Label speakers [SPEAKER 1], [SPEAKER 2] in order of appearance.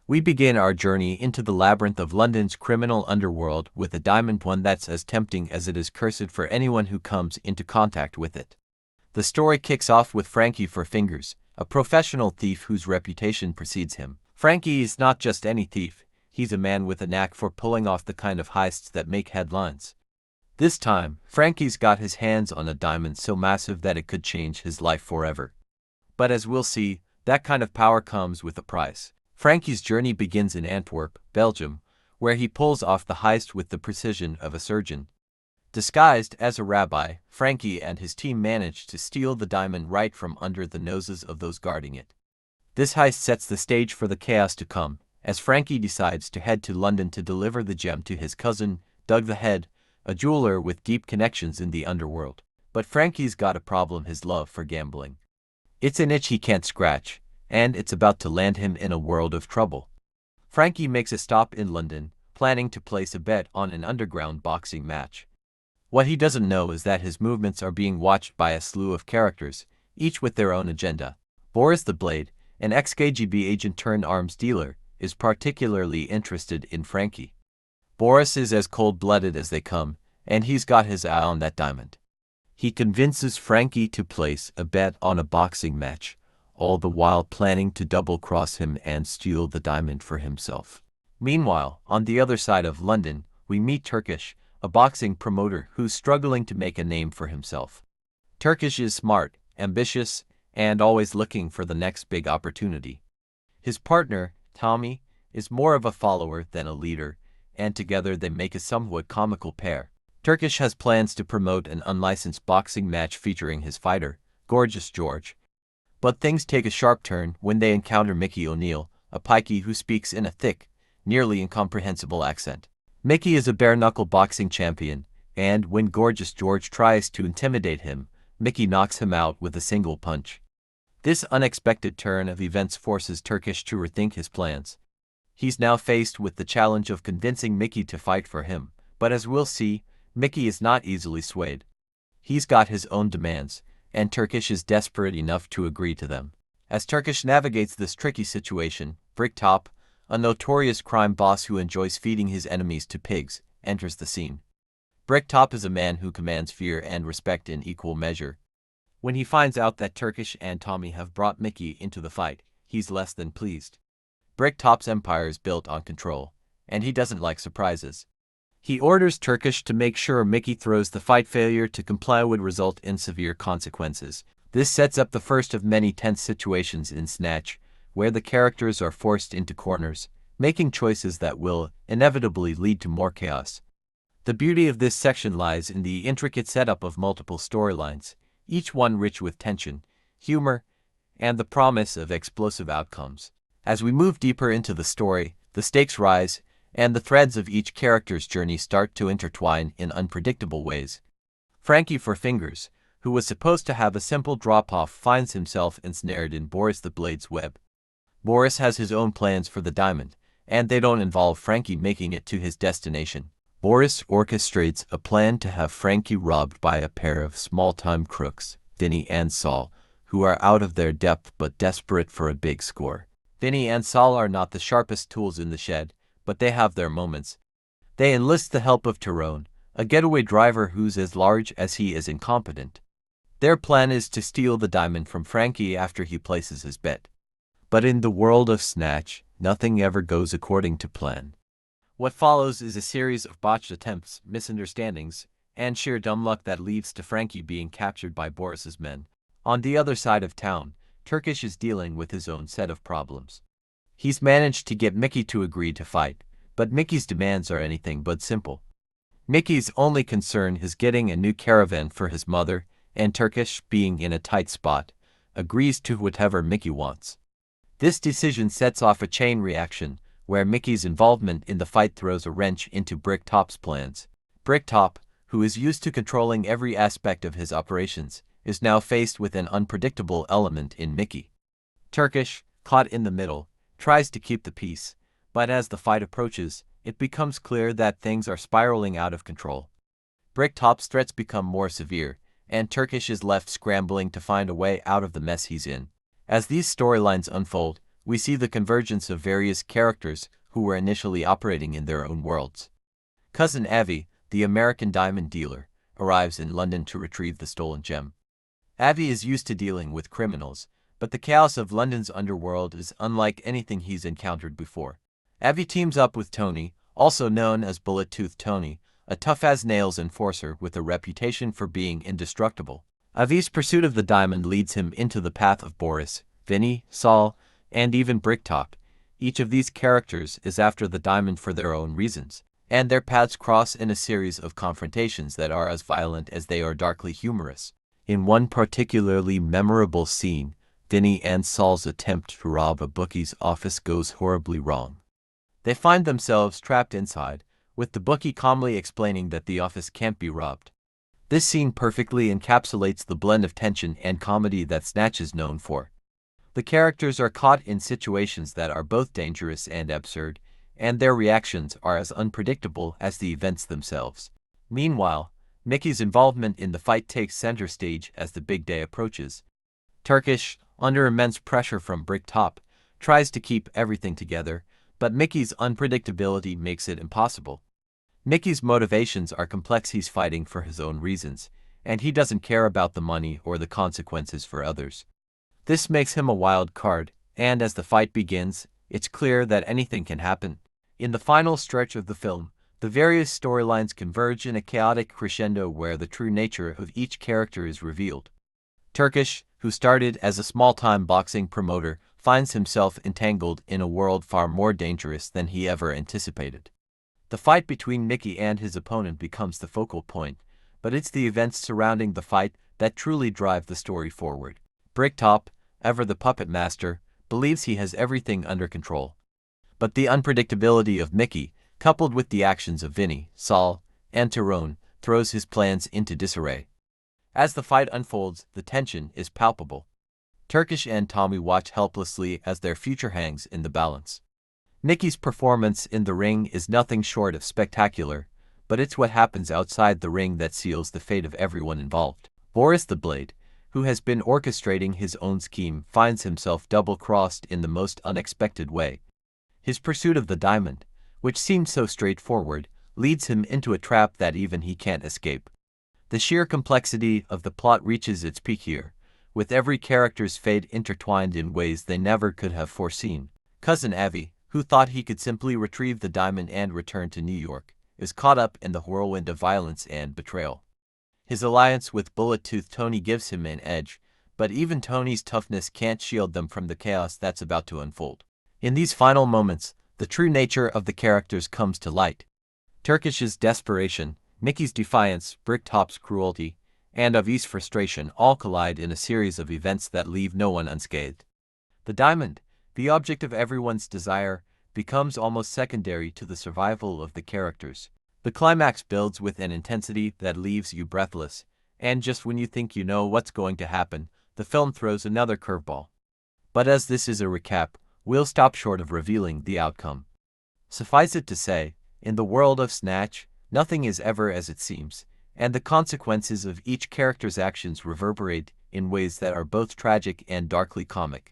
[SPEAKER 1] We begin our journey into the labyrinth of London's criminal underworld with a diamond, one that's as tempting as it is cursed for anyone who comes into contact with it. The story kicks off with Frankie Four Fingers, a professional thief whose reputation precedes him. Frankie is not just any thief, he's a man with a knack for pulling off the kind of heists that make headlines. This time, Frankie's got his hands on a diamond so massive that it could change his life forever. But as we'll see, that kind of power comes with a price. Frankie's journey begins in Antwerp, Belgium, where he pulls off the heist with the precision of a surgeon. Disguised as a rabbi, Frankie and his team manage to steal the diamond right from under the noses of those guarding it. This heist sets the stage for the chaos to come, as Frankie decides to head to London to deliver the gem to his cousin, Doug the Head, a jeweler with deep connections in the underworld. But Frankie's got a problem: his love for gambling. It's an itch he can't scratch, and it's about to land him in a world of trouble. Frankie makes a stop in London, planning to place a bet on an underground boxing match. What he doesn't know is that his movements are being watched by a slew of characters, each with their own agenda. Boris the Blade, an ex-KGB agent turned arms dealer, is particularly interested in Frankie. Boris is as cold-blooded as they come, and he's got his eye on that diamond. He convinces Frankie to place a bet on a boxing match, all the while planning to double-cross him and steal the diamond for himself. Meanwhile, on the other side of London, we meet Turkish, a boxing promoter who's struggling to make a name for himself. Turkish is smart, ambitious, and always looking for the next big opportunity. His partner, Tommy, is more of a follower than a leader, and together they make a somewhat comical pair. Turkish has plans to promote an unlicensed boxing match featuring his fighter, Gorgeous George. But things take a sharp turn when they encounter Mickey O'Neill, a pikey who speaks in a thick, nearly incomprehensible accent. Mickey is a bare-knuckle boxing champion, and when Gorgeous George tries to intimidate him, Mickey knocks him out with a single punch. This unexpected turn of events forces Turkish to rethink his plans. He's now faced with the challenge of convincing Mickey to fight for him, but as we'll see, Mickey is not easily swayed. He's got his own demands, and Turkish is desperate enough to agree to them. As Turkish navigates this tricky situation, Bricktop, a notorious crime boss who enjoys feeding his enemies to pigs, enters the scene. Bricktop is a man who commands fear and respect in equal measure. When he finds out that Turkish and Tommy have brought Mickey into the fight, he's less than pleased. Bricktop's empire is built on control, and he doesn't like surprises. He orders Turkish to make sure Mickey throws the fight. Failure to comply would result in severe consequences. This sets up the first of many tense situations in Snatch, where the characters are forced into corners, making choices that will inevitably lead to more chaos. The beauty of this section lies in the intricate setup of multiple storylines, each one rich with tension, humor, and the promise of explosive outcomes. As we move deeper into the story, the stakes rise, and the threads of each character's journey start to intertwine in unpredictable ways. Frankie Four Fingers, who was supposed to have a simple drop-off, finds himself ensnared in Boris the Blade's web. Boris has his own plans for the diamond, and they don't involve Frankie making it to his destination. Boris orchestrates a plan to have Frankie robbed by a pair of small-time crooks, Vinny and Saul, who are out of their depth but desperate for a big score. Vinny and Saul are not the sharpest tools in the shed, but they have their moments. They enlist the help of Tyrone, a getaway driver who's as large as he is incompetent. Their plan is to steal the diamond from Frankie after he places his bet. But in the world of Snatch, nothing ever goes according to plan. What follows is a series of botched attempts, misunderstandings, and sheer dumb luck that leads to Frankie being captured by Boris's men. On the other side of town, Turkish is dealing with his own set of problems. He's managed to get Mickey to agree to fight, but Mickey's demands are anything but simple. Mickey's only concern is getting a new caravan for his mother, and Turkish, being in a tight spot, agrees to whatever Mickey wants. This decision sets off a chain reaction, where Mickey's involvement in the fight throws a wrench into Bricktop's plans. Bricktop, who is used to controlling every aspect of his operations, is now faced with an unpredictable element in Mickey. Turkish, caught in the middle, tries to keep the peace, but as the fight approaches, it becomes clear that things are spiraling out of control. Bricktop's threats become more severe, and Turkish is left scrambling to find a way out of the mess he's in. As these storylines unfold, we see the convergence of various characters who were initially operating in their own worlds. Cousin Avi, the American diamond dealer, arrives in London to retrieve the stolen gem. Avi is used to dealing with criminals, but the chaos of London's underworld is unlike anything he's encountered before. Avi teams up with Tony, also known as Bullet-Toothed Tony, a tough-as-nails enforcer with a reputation for being indestructible. Avi's pursuit of the diamond leads him into the path of Boris, Vinny, Saul, and even Bricktop. Each of these characters is after the diamond for their own reasons, and their paths cross in a series of confrontations that are as violent as they are darkly humorous. In one particularly memorable scene, Vinny and Saul's attempt to rob a bookie's office goes horribly wrong. They find themselves trapped inside, with the bookie calmly explaining that the office can't be robbed. This scene perfectly encapsulates the blend of tension and comedy that Snatch is known for. The characters are caught in situations that are both dangerous and absurd, and their reactions are as unpredictable as the events themselves. Meanwhile, Mickey's involvement in the fight takes center stage as the big day approaches. Turkish, under immense pressure from Bricktop, tries to keep everything together, but Mickey's unpredictability makes it impossible. Mickey's motivations are complex. He's fighting for his own reasons, and he doesn't care about the money or the consequences for others. This makes him a wild card, and as the fight begins, it's clear that anything can happen. In the final stretch of the film, the various storylines converge in a chaotic crescendo where the true nature of each character is revealed. Turkish, who started as a small-time boxing promoter, finds himself entangled in a world far more dangerous than he ever anticipated. The fight between Mickey and his opponent becomes the focal point, but it's the events surrounding the fight that truly drive the story forward. Bricktop, ever the puppet master, believes he has everything under control. But the unpredictability of Mickey, coupled with the actions of Vinny, Saul, and Tyrone, throws his plans into disarray. As the fight unfolds, the tension is palpable. Turkish and Tommy watch helplessly as their future hangs in the balance. Mickey's performance in the ring is nothing short of spectacular, but it's what happens outside the ring that seals the fate of everyone involved. Boris the Blade, who has been orchestrating his own scheme, finds himself double-crossed in the most unexpected way. His pursuit of the diamond, which seemed so straightforward, leads him into a trap that even he can't escape. The sheer complexity of the plot reaches its peak here, with every character's fate intertwined in ways they never could have foreseen. Cousin Avi, who thought he could simply retrieve the diamond and return to New York, is caught up in the whirlwind of violence and betrayal. His alliance with Bullet-Toothed Tony gives him an edge, but even Tony's toughness can't shield them from the chaos that's about to unfold. In these final moments, the true nature of the characters comes to light. Turkish's desperation, Mickey's defiance, Bricktop's cruelty, and Avi's frustration all collide in a series of events that leave no one unscathed. The diamond, the object of everyone's desire, becomes almost secondary to the survival of the characters. The climax builds with an intensity that leaves you breathless, and just when you think you know what's going to happen, the film throws another curveball. But as this is a recap, we'll stop short of revealing the outcome. Suffice it to say, in the world of Snatch, nothing is ever as it seems, and the consequences of each character's actions reverberate in ways that are both tragic and darkly comic.